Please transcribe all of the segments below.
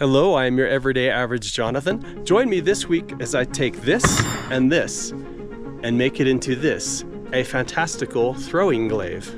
Hello, I am your everyday average Jonathan. Join me this week as I take this and make it into this, a fantastical throwing glaive.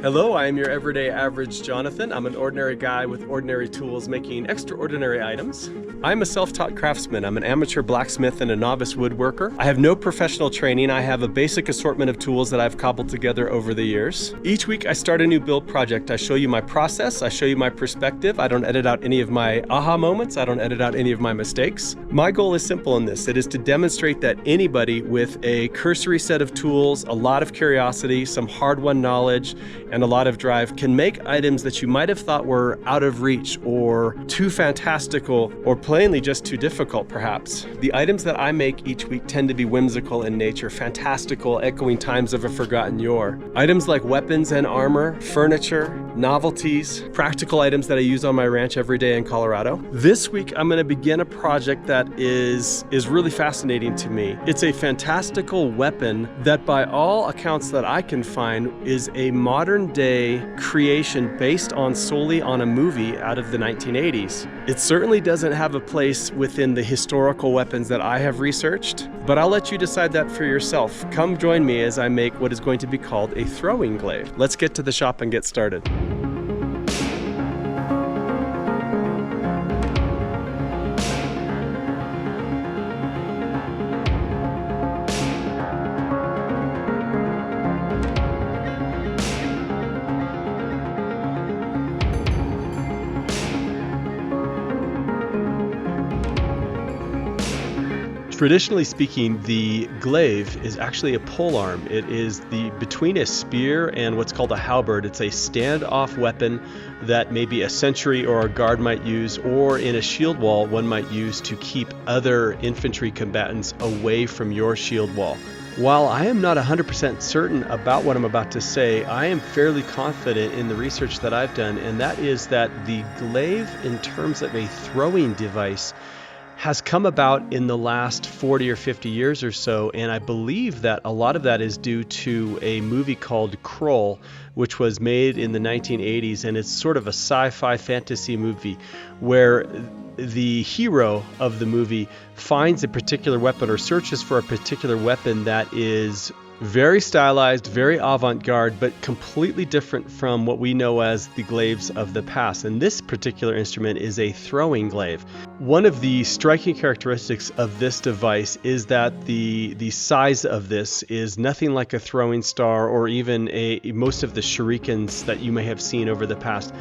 Hello, I am your everyday average Jonathan. I'm an ordinary guy with ordinary tools making extraordinary items. I'm a self-taught craftsman. I'm an amateur blacksmith and a novice woodworker. I have no professional training. I have a basic assortment of tools that I've cobbled together over the years. Each week I start a new build project. I show you my process. I show you my perspective. I don't edit out any of my aha moments. I don't edit out any of my mistakes. My goal is simple in this. It is to demonstrate that anybody with a cursory set of tools, a lot of curiosity, some hard-won knowledge, and a lot of drive can make items that you might have thought were out of reach or too fantastical or plainly just too difficult perhaps. The items that I make each week tend to be whimsical in nature, fantastical, echoing times of a forgotten yore. Items like weapons and armor, furniture, novelties, practical items that I use on my ranch every day in Colorado. This week I'm going to begin a project that is really fascinating to me. It's a fantastical weapon that by all accounts that I can find is a modern day creation based solely on a movie out of the 1980s. It certainly doesn't have a place within the historical weapons that I have researched, but I'll let you decide that for yourself. Come join me as I make what is going to be called a throwing glaive. Let's get to the shop and get started. Traditionally speaking, the glaive is actually a polearm. It is between a spear and what's called a halberd. It's a standoff weapon that maybe a sentry or a guard might use, or in a shield wall one might use to keep other infantry combatants away from your shield wall. While I am not 100% certain about what I'm about to say, I am fairly confident in the research that I've done, and that is that the glaive, in terms of a throwing device, has come about in the last 40 or 50 years or so, and I believe that a lot of that is due to a movie called Kroll, which was made in the 1980s, and it's sort of a sci-fi fantasy movie where the hero of the movie finds a particular weapon or searches for a particular weapon that is very stylized, very avant-garde, but completely different from what we know as the glaives of the past. And this particular instrument is a throwing glaive. One of the striking characteristics of this device is that the size of this is nothing like a throwing star or even most of the shurikens that you may have seen over the past.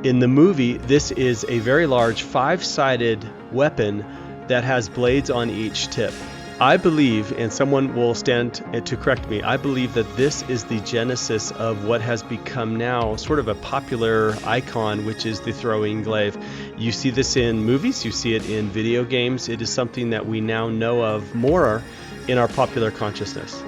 In the movie, this is a very large 5-sided weapon that has blades on each tip. I believe, and someone will stand to correct me, I believe that this is the genesis of what has become now sort of a popular icon, which is the throwing glaive. You see this in movies, you see it in video games. It is something that we now know of more in our popular consciousness.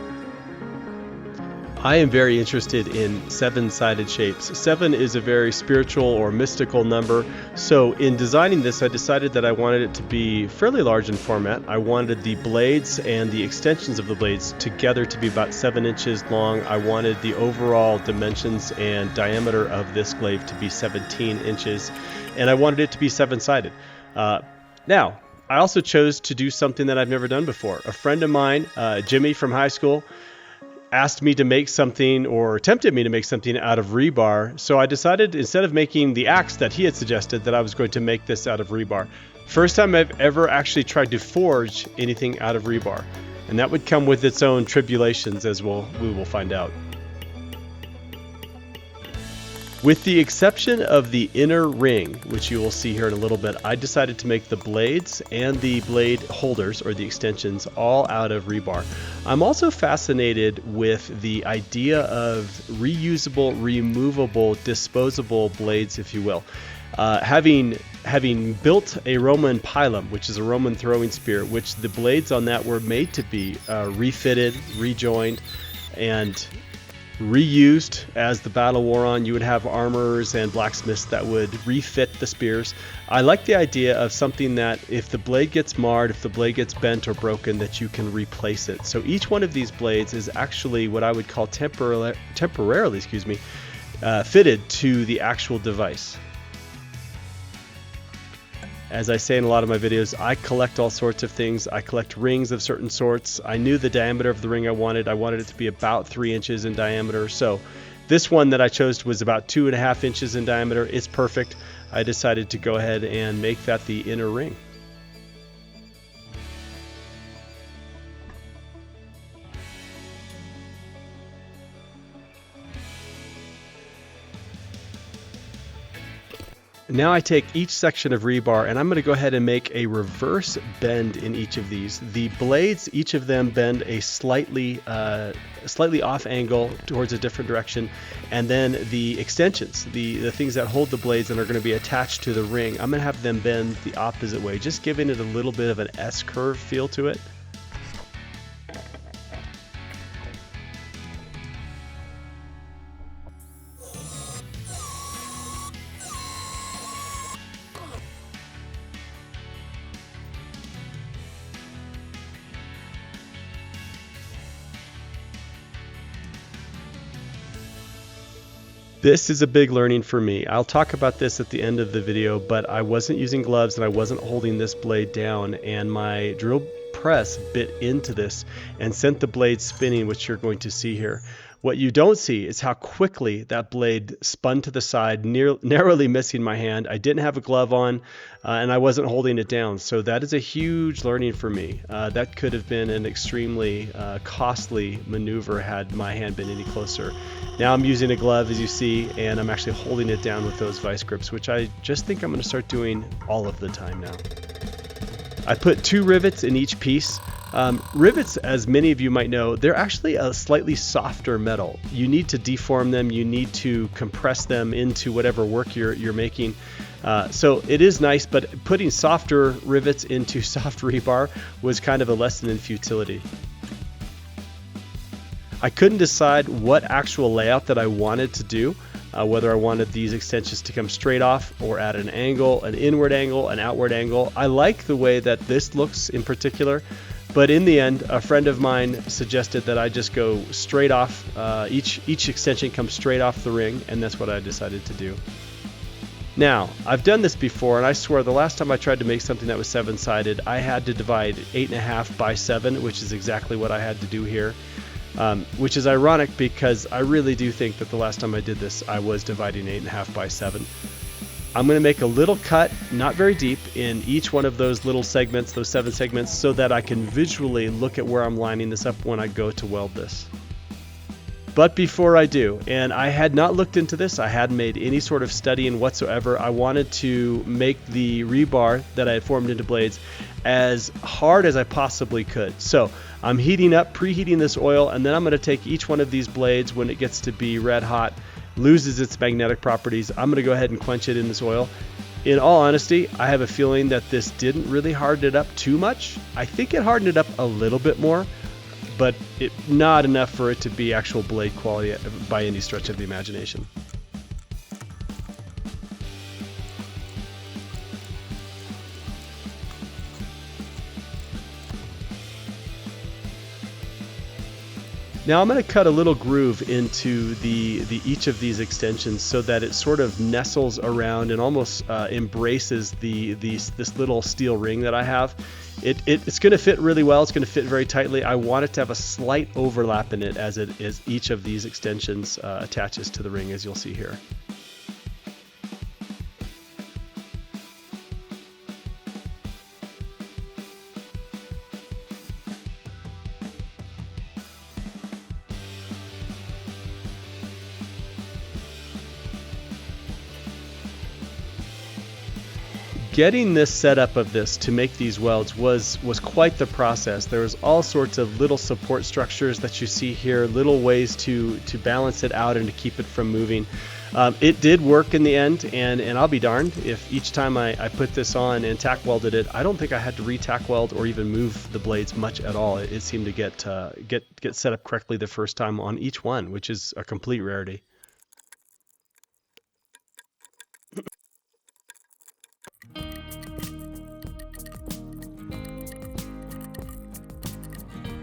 I am very interested in 7-sided shapes. 7 is a very spiritual or mystical number. So in designing this, I decided that I wanted it to be fairly large in format. I wanted the blades and the extensions of the blades together to be about 7 inches long. I wanted the overall dimensions and diameter of this glaive to be 17 inches. And I wanted it to be 7-sided. Now, I also chose to do something that I've never done before. A friend of mine, Jimmy from high school, asked me to make something or tempted me to make something out of rebar. So I decided, instead of making the axe that he had suggested, that I was going to make this out of rebar. First time I've ever actually tried to forge anything out of rebar. And that would come with its own tribulations, as we will find out. With the exception of the inner ring, which you will see here in a little bit, I decided to make the blades and the blade holders, or the extensions, all out of rebar. I'm also fascinated with the idea of reusable, removable, disposable blades, if you will. Having built a Roman pilum, which is a Roman throwing spear, which the blades on that were made to be refitted, rejoined, and reused as the battle wore on. You would have armorers and blacksmiths that would refit the spears. I like the idea of something that if the blade gets marred, if the blade gets bent or broken, that you can replace it. So each one of these blades is actually what I would call temporarily fitted to the actual device. As I say in a lot of my videos, I collect all sorts of things. I collect rings of certain sorts. I knew the diameter of the ring I wanted. I wanted it to be about 3 inches in diameter. So this one that I chose was about 2.5 inches in diameter. It's perfect. I decided to go ahead and make that the inner ring. Now I take each section of rebar and I'm going to go ahead and make a reverse bend in each of these. The blades, each of them bend a slightly off angle towards a different direction, and then the extensions, the things that hold the blades and are going to be attached to the ring, I'm going to have them bend the opposite way, just giving it a little bit of an S-curve feel to it. This is a big learning for me. I'll talk about this at the end of the video, but I wasn't using gloves and I wasn't holding this blade down, and my drill press bit into this and sent the blade spinning, which you're going to see here. What you don't see is how quickly that blade spun to the side, narrowly missing my hand. I didn't have a glove on and I wasn't holding it down. So that is a huge learning for me. That could have been an extremely costly maneuver had my hand been any closer. Now I'm using a glove, as you see, and I'm actually holding it down with those vice grips, which I just think I'm going to start doing all of the time now. I put 2 rivets in each piece. Rivets, as many of you might know, they're actually a slightly softer metal. You need to deform them, you need to compress them into whatever work you're making. So it is nice, but putting softer rivets into soft rebar was kind of a lesson in futility. I couldn't decide what actual layout that I wanted to do, whether I wanted these extensions to come straight off or at an angle, an inward angle, an outward angle. I like the way that this looks in particular, but in the end, a friend of mine suggested that I just go straight off. Each extension comes straight off the ring, and that's what I decided to do. Now, I've done this before, and I swear the last time I tried to make something that was 7-sided, I had to divide 8.5 by 7, which is exactly what I had to do here. Which is ironic because I really do think that the last time I did this, I was dividing 8.5 by 7. I'm going to make a little cut, not very deep, in each one of those little segments, those 7 segments, so that I can visually look at where I'm lining this up when I go to weld this. But before I do, and I had not looked into this, I hadn't made any sort of studying whatsoever, I wanted to make the rebar that I had formed into blades as hard as I possibly could. So I'm preheating this oil, and then I'm going to take each one of these blades when it gets to be red hot, loses its magnetic properties. I'm going to go ahead and quench it in this oil. In all honesty, I have a feeling that this didn't really harden it up too much. I think it hardened it up a little bit more, but not enough for it to be actual blade quality by any stretch of the imagination. Now I'm going to cut a little groove into each of these extensions so that it sort of nestles around and almost embraces this little steel ring that I have. It's going to fit really well. It's going to fit very tightly. I want it to have a slight overlap in it as each of these extensions attaches to the ring, as you'll see here. Getting this setup of this to make these welds was quite the process. There was all sorts of little support structures that you see here, little ways to balance it out and to keep it from moving. It did work in the end, and I'll be darned if each time I put this on and tack welded it, I don't think I had to re-tack weld or even move the blades much at all. It seemed to get set up correctly the first time on each one, which is a complete rarity.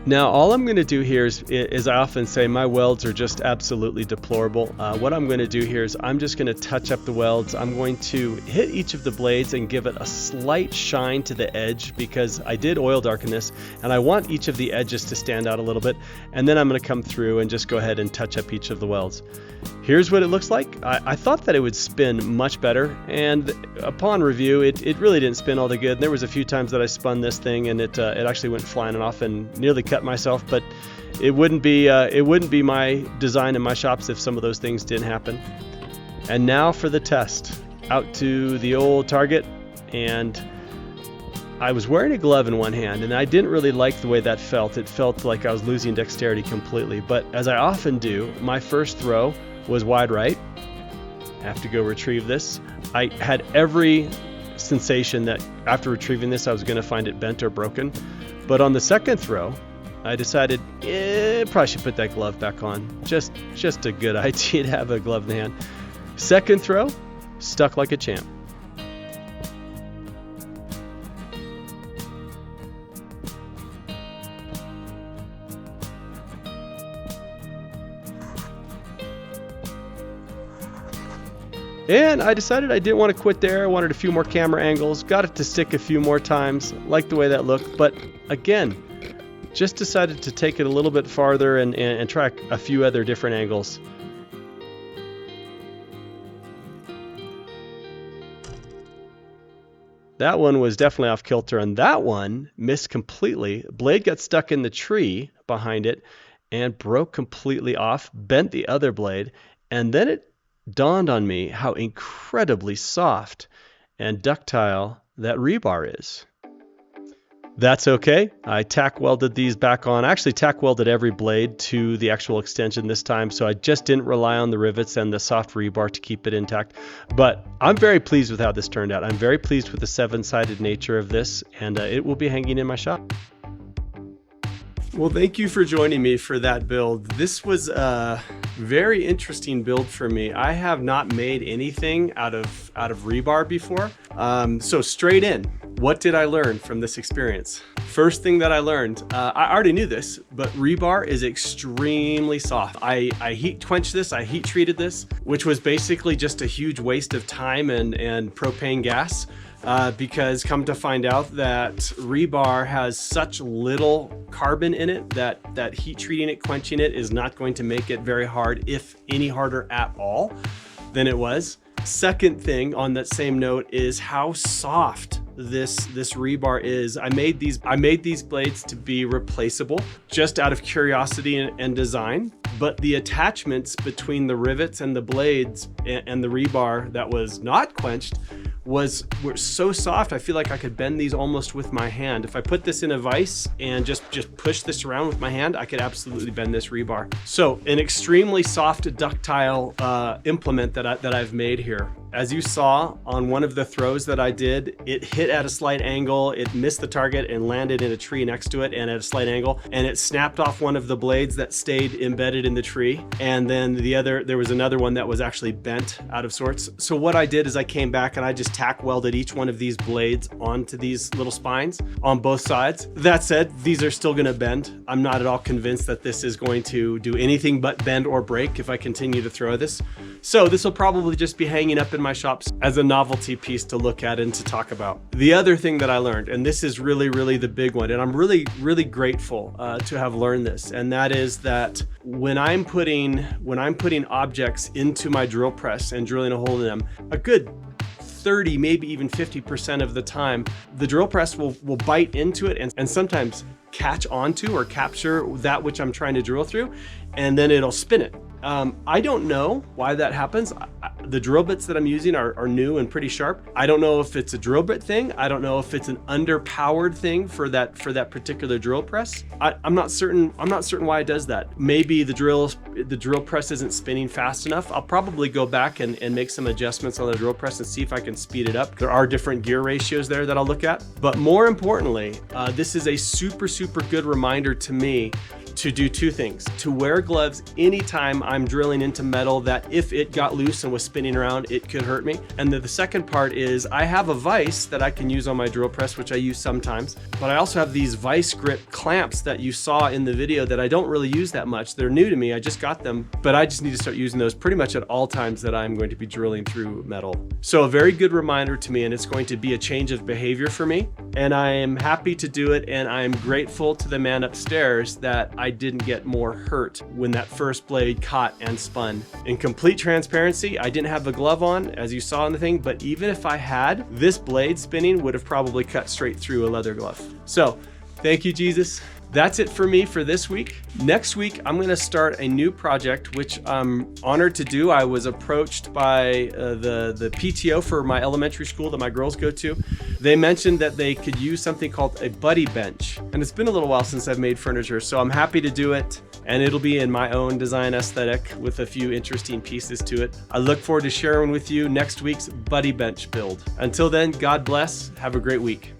Now, all I'm going to do here is I often say my welds are just absolutely deplorable. What I'm going to do here is I'm just going to touch up the welds. I'm going to hit each of the blades and give it a slight shine to the edge because I did oil darken this and I want each of the edges to stand out a little bit. And then I'm going to come through and just go ahead and touch up each of the welds. Here's what it looks like. I thought that it would spin much better, and upon review it really didn't spin all that good. There was a few times that I spun this thing and it actually went flying off and nearly cut myself, but it wouldn't be my design in my shops if some of those things didn't happen. And now for the test. Out to the old target, and I was wearing a glove in one hand and I didn't really like the way that felt. It felt like I was losing dexterity completely, but as I often do, my first throw was wide right. I have to go retrieve this. I had every sensation that after retrieving this I was going to find it bent or broken, but on the second throw I decided probably should put that glove back on. Just a good idea to have a glove in the hand. Second throw, stuck like a champ. And I decided I didn't want to quit there. I wanted a few more camera angles, got it to stick a few more times, liked the way that looked, but again, just decided to take it a little bit farther and try a few other different angles. That one was definitely off kilter, and that one missed completely. Blade got stuck in the tree behind it and broke completely off, bent the other blade, and then it dawned on me how incredibly soft and ductile that rebar is. That's okay. I tack welded these back on. I actually tack welded every blade to the actual extension this time, so I just didn't rely on the rivets and the soft rebar to keep it intact. But I'm very pleased with how this turned out. I'm very pleased with the 7-sided nature of this, and it will be hanging in my shop. Well, thank you for joining me for that build. This was a very interesting build for me. I have not made anything out of rebar before. So straight in, what did I learn from this experience? First thing that I learned, I already knew this, but rebar is extremely soft. I heat quenched this, I heat treated this, which was basically just a huge waste of time and propane gas. Because come to find out that rebar has such little carbon in it that heat treating it, quenching it is not going to make it very hard, if any harder at all than it was. Second thing on that same note is how soft this rebar is. I made these blades to be replaceable just out of curiosity and design, but the attachments between the rivets and the blades and the rebar that was not quenched were so soft. I feel like I could bend these almost with my hand. If I put this in a vise and just push this around with my hand, I could absolutely bend this rebar. So an extremely soft, ductile implement that I've made here. As you saw on one of the throws that I did, it hit at a slight angle, it missed the target and landed in a tree next to it and at a slight angle, and it snapped off one of the blades that stayed embedded in the tree. And then there was another one that was actually bent out of sorts. So what I did is I came back and I just tack welded each one of these blades onto these little spines on both sides. That said, these are still gonna bend. I'm not at all convinced that this is going to do anything but bend or break if I continue to throw this. So this will probably just be hanging up in my shops as a novelty piece to look at and to talk about. The other thing that I learned, and this is really, really the big one, and I'm really, really grateful to have learned this, and that is that when I'm putting objects into my drill press and drilling a hole in them, a good 30, maybe even 50% of the time, the drill press will bite into it and sometimes catch onto or capture that which I'm trying to drill through, and then it'll spin it. I don't know why that happens. The drill bits that I'm using are new and pretty sharp. I don't know if it's a drill bit thing. I don't know if it's an underpowered thing for that particular drill press. I'm not certain why it does that. Maybe the drill press isn't spinning fast enough. I'll probably go back and make some adjustments on the drill press and see if I can speed it up. There are different gear ratios there that I'll look at. But more importantly, this is a super good reminder to me to do two things: to wear gloves anytime I'm drilling into metal that if it got loose and was spinning around, it could hurt me. And the second part is I have a vise that I can use on my drill press, which I use sometimes, but I also have these vise grip clamps that you saw in the video that I don't really use that much. They're new to me, I just got them, but I just need to start using those pretty much at all times that I'm going to be drilling through metal. So a very good reminder to me, and it's going to be a change of behavior for me, and I am happy to do it, and I'm grateful to the man upstairs that I didn't get more hurt when that first blade caught and spun. In complete transparency, I didn't have the glove on, as you saw in the thing, but even if I had, this blade spinning would have probably cut straight through a leather glove. So, thank you, Jesus. That's it for me for this week. Next week, I'm gonna start a new project, which I'm honored to do. I was approached by the PTO for my elementary school that my girls go to. They mentioned that they could use something called a buddy bench. And it's been a little while since I've made furniture, so I'm happy to do it. And it'll be in my own design aesthetic with a few interesting pieces to it. I look forward to sharing with you next week's buddy bench build. Until then, God bless. Have a great week.